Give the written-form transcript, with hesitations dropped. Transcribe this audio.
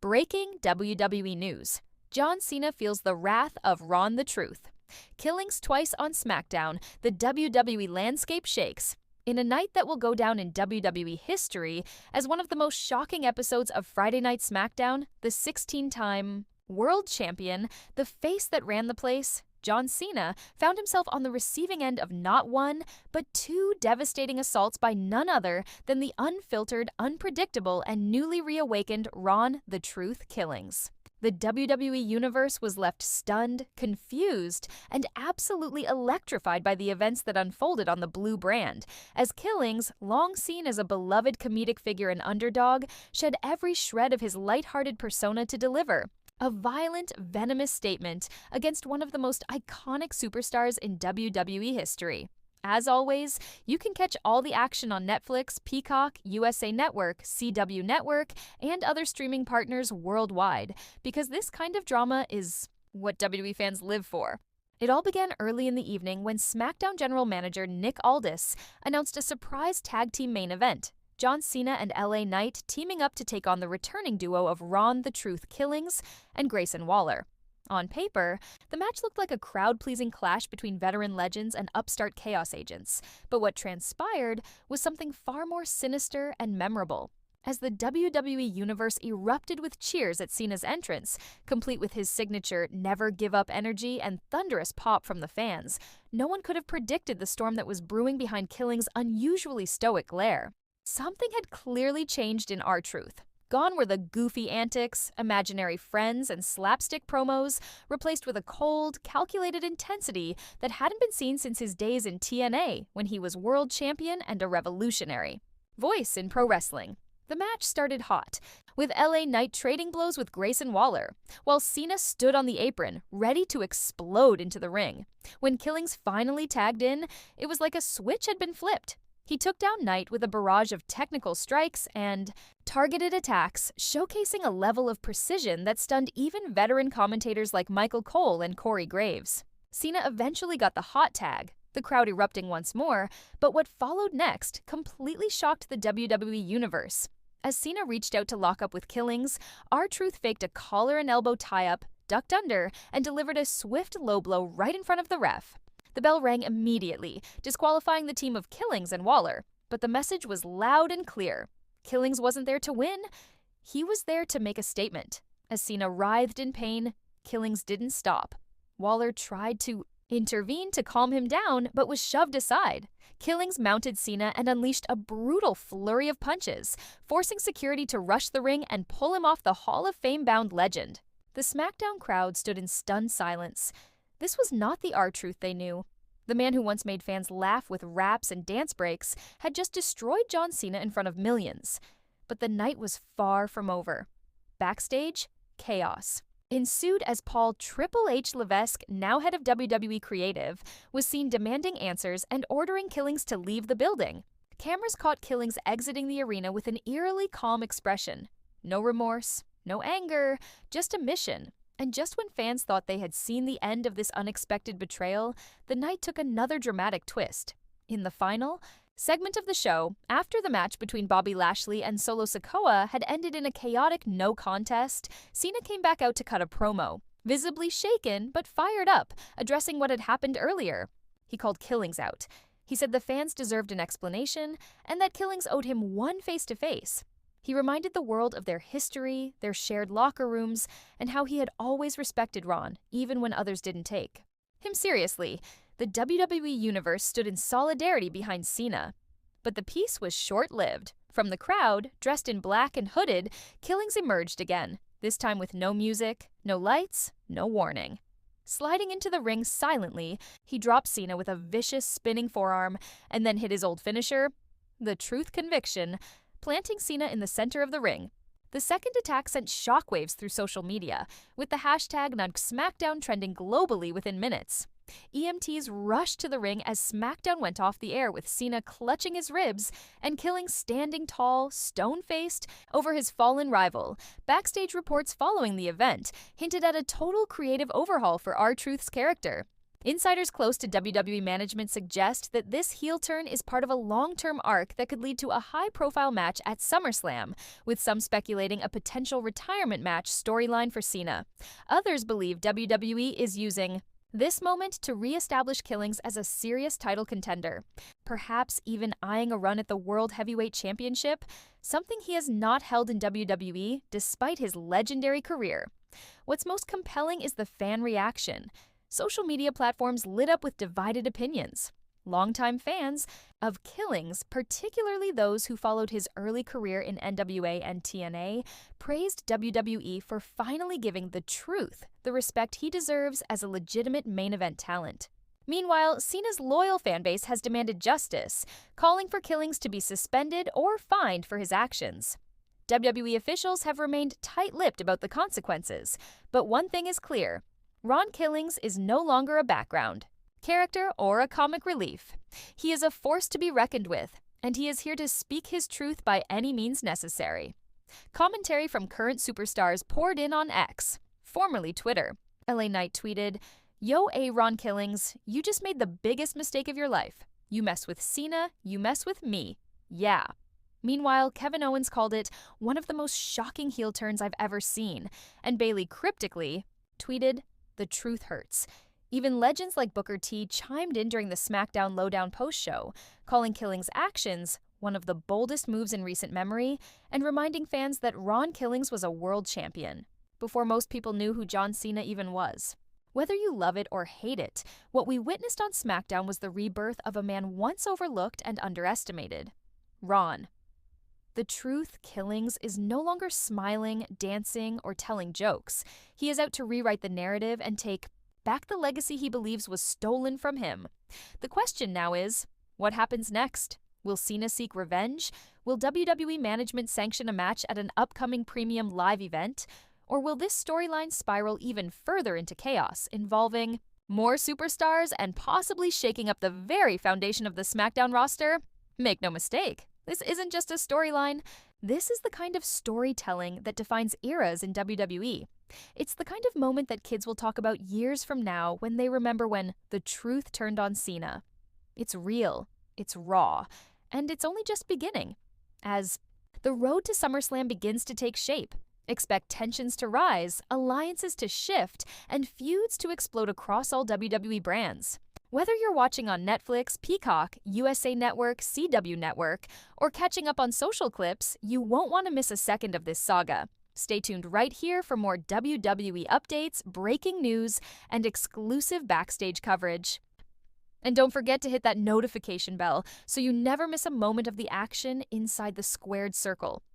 Breaking WWE news. John Cena feels the wrath of Ron the Truth. Killings twice on SmackDown, the WWE landscape shakes. In a night that will go down in WWE history as one of the most shocking episodes of Friday Night SmackDown, the 16-time world champion, the face that ran the place, John Cena, found himself on the receiving end of not one, but two devastating assaults by none other than the unfiltered, unpredictable, and newly reawakened Ron the Truth Killings. The WWE Universe was left stunned, confused, and absolutely electrified by the events that unfolded on the blue brand, as Killings, long seen as a beloved comedic figure and underdog, shed every shred of his lighthearted persona to deliver a violent, venomous statement against one of the most iconic superstars in WWE history. As always, you can catch all the action on Netflix, Peacock, USA Network, CW Network, and other streaming partners worldwide, because this kind of drama is what WWE fans live for. It all began early in the evening when SmackDown General Manager Nick Aldis announced a surprise tag team main event. John Cena and LA Knight teaming up to take on the returning duo of Ron the Truth Killings and Grayson Waller. On paper, the match looked like a crowd-pleasing clash between veteran legends and upstart chaos agents, but what transpired was something far more sinister and memorable. As the WWE Universe erupted with cheers at Cena's entrance, complete with his signature never-give-up energy and thunderous pop from the fans, no one could have predicted the storm that was brewing behind Killings' unusually stoic glare. Something had clearly changed in R-Truth. Gone were the goofy antics, imaginary friends, and slapstick promos, replaced with a cold, calculated intensity that hadn't been seen since his days in TNA, when he was world champion and a revolutionary voice in pro wrestling. The match started hot, with LA Knight trading blows with Grayson Waller, while Cena stood on the apron, ready to explode into the ring. When Killings finally tagged in, it was like a switch had been flipped. He took down Knight with a barrage of technical strikes and targeted attacks, showcasing a level of precision that stunned even veteran commentators like Michael Cole and Corey Graves. Cena eventually got the hot tag, the crowd erupting once more, but what followed next completely shocked the WWE Universe. As Cena reached out to lock up with Killings, R-Truth faked a collar and elbow tie-up, ducked under, and delivered a swift low blow right in front of the ref. The bell rang immediately, disqualifying the team of Killings and Waller, but the message was loud and clear. Killings wasn't there to win, he was there to make a statement. As Cena writhed in pain, Killings didn't stop. Waller tried to intervene to calm him down, but was shoved aside. Killings mounted Cena and unleashed a brutal flurry of punches, forcing security to rush the ring and pull him off the Hall of Fame-bound legend. The SmackDown crowd stood in stunned silence. This was not the R-Truth they knew. The man who once made fans laugh with raps and dance breaks had just destroyed John Cena in front of millions. But the night was far from over. Backstage, chaos ensued as Paul Triple H Levesque, now head of WWE Creative, was seen demanding answers and ordering Killings to leave the building. Cameras caught Killings exiting the arena with an eerily calm expression. No remorse, no anger, just a mission. And just when fans thought they had seen the end of this unexpected betrayal, the night took another dramatic twist. In the final segment of the show, after the match between Bobby Lashley and Solo Sikoa had ended in a chaotic no contest, Cena came back out to cut a promo, visibly shaken but fired up, addressing what had happened earlier. He called Killings out. He said the fans deserved an explanation and that Killings owed him one face-to-face. He reminded the world of their history, their shared locker rooms, and how he had always respected Ron, even when others didn't take him seriously. The WWE Universe stood in solidarity behind Cena. But the peace was short-lived. From the crowd, dressed in black and hooded, Killings emerged again, this time with no music, no lights, no warning. Sliding into the ring silently, he dropped Cena with a vicious spinning forearm and then hit his old finisher, the Truth Conviction, planting Cena in the center of the ring. The second attack sent shockwaves through social media, with the hashtag #SmackDown trending globally within minutes. EMTs rushed to the ring as SmackDown went off the air with Cena clutching his ribs and Killings standing tall, stone-faced, over his fallen rival. Backstage reports following the event hinted at a total creative overhaul for R-Truth's character. Insiders close to WWE management suggest that this heel turn is part of a long-term arc that could lead to a high-profile match at SummerSlam, with some speculating a potential retirement match storyline for Cena. Others believe WWE is using this moment to re-establish Killings as a serious title contender, perhaps even eyeing a run at the World Heavyweight Championship, something he has not held in WWE despite his legendary career. What's most compelling is the fan reaction. Social media platforms lit up with divided opinions. Longtime fans of Killings, particularly those who followed his early career in NWA and TNA, praised WWE for finally giving The Truth the respect he deserves as a legitimate main event talent. Meanwhile, Cena's loyal fanbase has demanded justice, calling for Killings to be suspended or fined for his actions. WWE officials have remained tight-lipped about the consequences, but one thing is clear: Ron Killings is no longer a background character or a comic relief. He is a force to be reckoned with, and he is here to speak his truth by any means necessary. Commentary from current superstars poured in on X, formerly Twitter. LA Knight tweeted, "Yo, Ron Killings, you just made the biggest mistake of your life. You mess with Cena, you mess with me. Yeah." Meanwhile, Kevin Owens called it one of the most shocking heel turns I've ever seen, and Bayley cryptically tweeted, "The truth hurts." Even legends like Booker T chimed in during the SmackDown Lowdown post-show, calling Killings' actions one of the boldest moves in recent memory and reminding fans that Ron Killings was a world champion before most people knew who John Cena even was. Whether you love it or hate it, what we witnessed on SmackDown was the rebirth of a man once overlooked and underestimated: Ron. The Truth, Killings, is no longer smiling, dancing, or telling jokes. He is out to rewrite the narrative and take back the legacy he believes was stolen from him. The question now is, what happens next? Will Cena seek revenge? Will WWE management sanction a match at an upcoming premium live event? Or will this storyline spiral even further into chaos, involving more superstars and possibly shaking up the very foundation of the SmackDown roster? Make no mistake, this isn't just a storyline. This is the kind of storytelling that defines eras in WWE. It's the kind of moment that kids will talk about years from now when they remember when The Truth turned on Cena. It's real, it's raw, and it's only just beginning. As the road to SummerSlam begins to take shape, expect tensions to rise, alliances to shift, and feuds to explode across all WWE brands. Whether you're watching on Netflix, Peacock, USA Network, CW Network, or catching up on social clips, you won't want to miss a second of this saga. Stay tuned right here for more WWE updates, breaking news, and exclusive backstage coverage. And don't forget to hit that notification bell so you never miss a moment of the action inside the squared circle.